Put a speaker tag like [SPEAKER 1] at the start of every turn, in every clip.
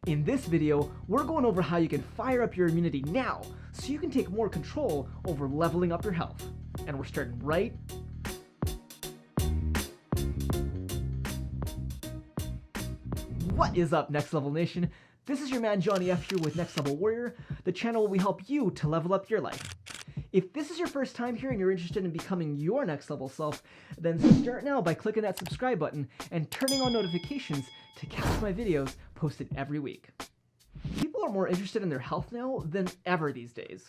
[SPEAKER 1] In this video, we're going over how you can fire up your immunity now so you can take more control over leveling up your health. And we're starting right What is up, Next Level Nation? This is your man Johnny F here with Next Level Warrior, the channel where we help you to level up your life. If this is your first time here and you're interested in becoming your next level self, then start now by clicking that subscribe button and turning on notifications to catch my videos posted every week. People are more interested in their health now than ever these days,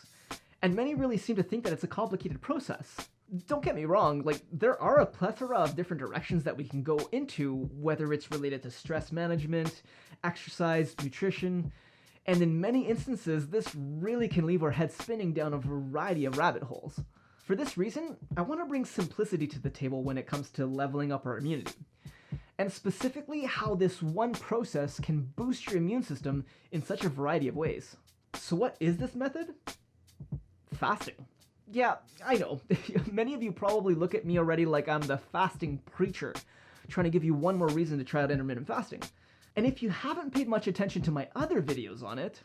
[SPEAKER 1] and many really seem to think that it's a complicated process. Don't get me wrong, there are a plethora of different directions that we can go into, whether it's related to stress management, exercise, nutrition, and in many instances, this really can leave our heads spinning down a variety of rabbit holes. For this reason, I want to bring simplicity to the table when it comes to leveling up our immunity, and specifically how this one process can boost your immune system in such a variety of ways. So what is this method? Fasting. Yeah, I know. Many of you probably look at me already like I'm the fasting preacher, trying to give you one more reason to try out intermittent fasting. And if you haven't paid much attention to my other videos on it,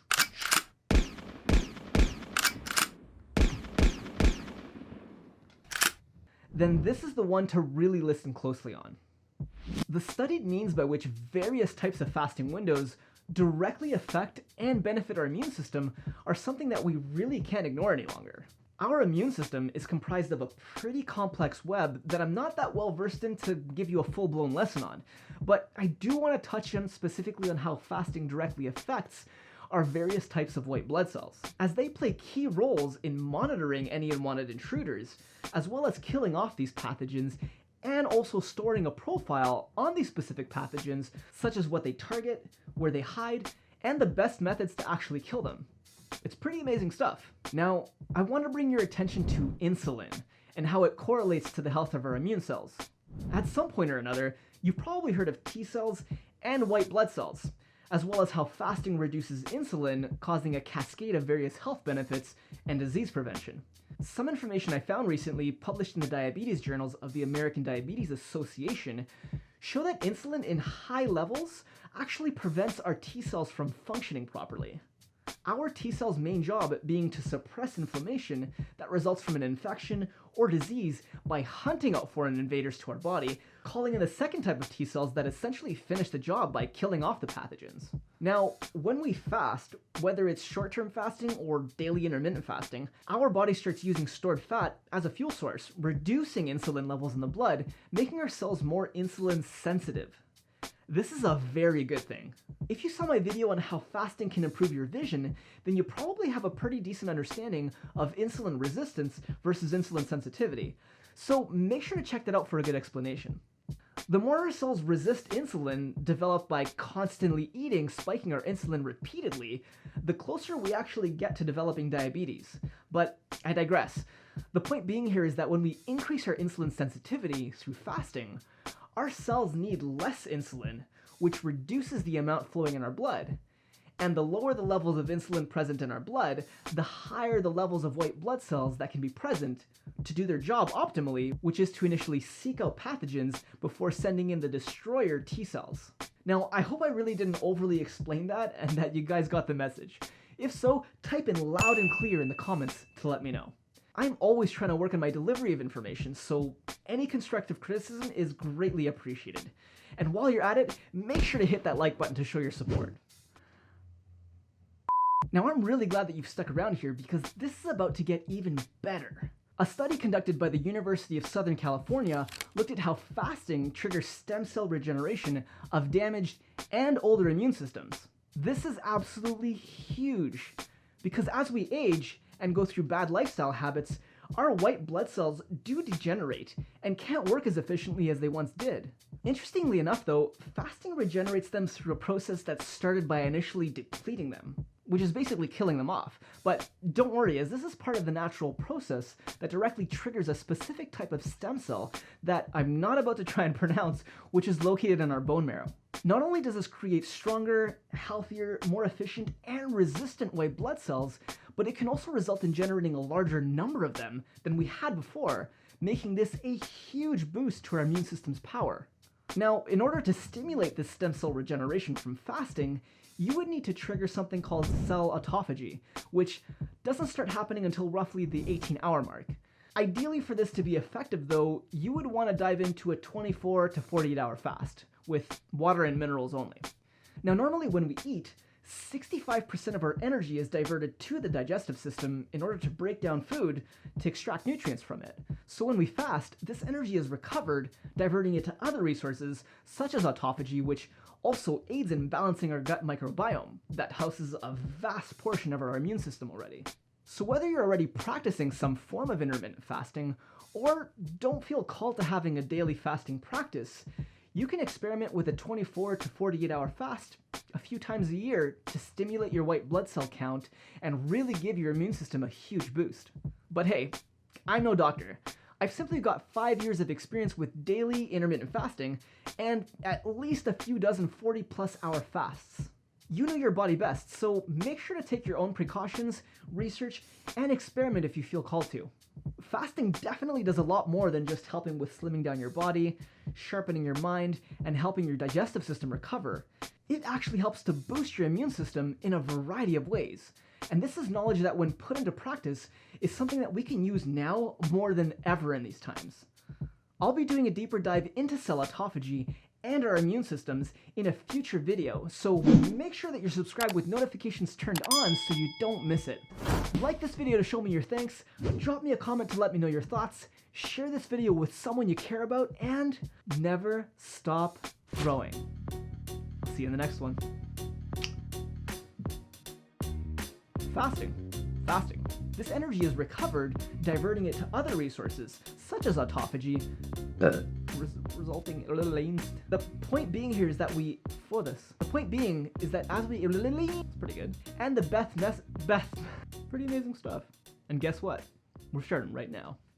[SPEAKER 1] then this is the one to really listen closely on. The studied means by which various types of fasting windows directly affect and benefit our immune system are something that we really can't ignore any longer. Our immune system is comprised of a pretty complex web that I'm not that well versed in to give you a full-blown lesson on, but I do want to touch on specifically on how fasting directly affects our various types of white blood cells, as they play key roles in monitoring any unwanted intruders, as well as killing off these pathogens and also storing a profile on these specific pathogens, such as what they target, where they hide, and the best methods to actually kill them. It's pretty amazing stuff. Now, I want to bring your attention to insulin and how it correlates to the health of our immune cells. At some point or another, you've probably heard of T cells and white blood cells, as well as how fasting reduces insulin, causing a cascade of various health benefits and disease prevention. Some information I found recently, published in the diabetes journals of the American Diabetes Association, show that insulin in high levels actually prevents our T cells from functioning properly. Our T cells' main job being to suppress inflammation that results from an infection or disease by hunting out foreign invaders to our body, calling in the second type of T cells that essentially finish the job by killing off the pathogens. Now, when we fast, whether it's short-term fasting or daily intermittent fasting, our body starts using stored fat as a fuel source, reducing insulin levels in the blood, making our cells more insulin sensitive. This is a very good thing. If you saw my video on how fasting can improve your vision, then you probably have a pretty decent understanding of insulin resistance versus insulin sensitivity. So make sure to check that out for a good explanation. The more our cells resist insulin, developed by constantly eating, spiking our insulin repeatedly, the closer we actually get to developing diabetes. But I digress. The point being here is that when we increase our insulin sensitivity through fasting, our cells need less insulin, which reduces the amount flowing in our blood. And the lower the levels of insulin present in our blood, the higher the levels of white blood cells that can be present to do their job optimally, which is to initially seek out pathogens before sending in the destroyer T cells. Now, I hope I really didn't overly explain that and that you guys got the message. If so, type in loud and clear in the comments to let me know. I'm always trying to work on my delivery of information, so any constructive criticism is greatly appreciated. And while you're at it, make sure to hit that like button to show your support. Now, I'm really glad that you've stuck around here because this is about to get even better. A study conducted by the University of Southern California looked at how fasting triggers stem cell regeneration of damaged and older immune systems. This is absolutely huge because as we age and go through bad lifestyle habits, our white blood cells do degenerate and can't work as efficiently as they once did. Interestingly enough though, fasting regenerates them through a process that started by initially depleting them, which is basically killing them off. But don't worry, as this is part of the natural process that directly triggers a specific type of stem cell that I'm not about to try and pronounce, which is located in our bone marrow. Not only does this create stronger, healthier, more efficient, and resistant white blood cells, but it can also result in generating a larger number of them than we had before, making this a huge boost to our immune system's power. Now, in order to stimulate this stem cell regeneration from fasting, you would need to trigger something called cell autophagy, which doesn't start happening until roughly the 18-hour mark. Ideally, for this to be effective though, you would want to dive into a 24 to 48-hour fast, with water and minerals only. Now normally when we eat, 65% of our energy is diverted to the digestive system in order to break down food to extract nutrients from it. So when we fast, this energy is recovered, diverting it to other resources such as autophagy, which also aids in balancing our gut microbiome that houses a vast portion of our immune system already. So whether you're already practicing some form of intermittent fasting or don't feel called to having a daily fasting practice, you can experiment with a 24 to 48-hour fast a few times a year to stimulate your white blood cell count and really give your immune system a huge boost. But hey, I'm no doctor. I've simply got 5 years of experience with daily intermittent fasting and at least a few dozen 40+ hour fasts. You know your body best, so make sure to take your own precautions, research, and experiment if you feel called to. Fasting definitely does a lot more than just helping with slimming down your body, sharpening your mind, and helping your digestive system recover. It actually helps to boost your immune system in a variety of ways. And this is knowledge that when put into practice is something that we can use now more than ever in these times. I'll be doing a deeper dive into cell autophagy and our immune systems in a future video, so make sure that you're subscribed with notifications turned on so you don't miss it. Like this video to show me your thanks, drop me a comment to let me know your thoughts, share this video with someone you care about, and never stop growing. See you in the next one. Fasting. This energy is recovered, diverting it to other resources, such as autophagy, resulting. The point being here is that as we it's pretty good, and the best pretty amazing stuff. And guess what? We're starting right now.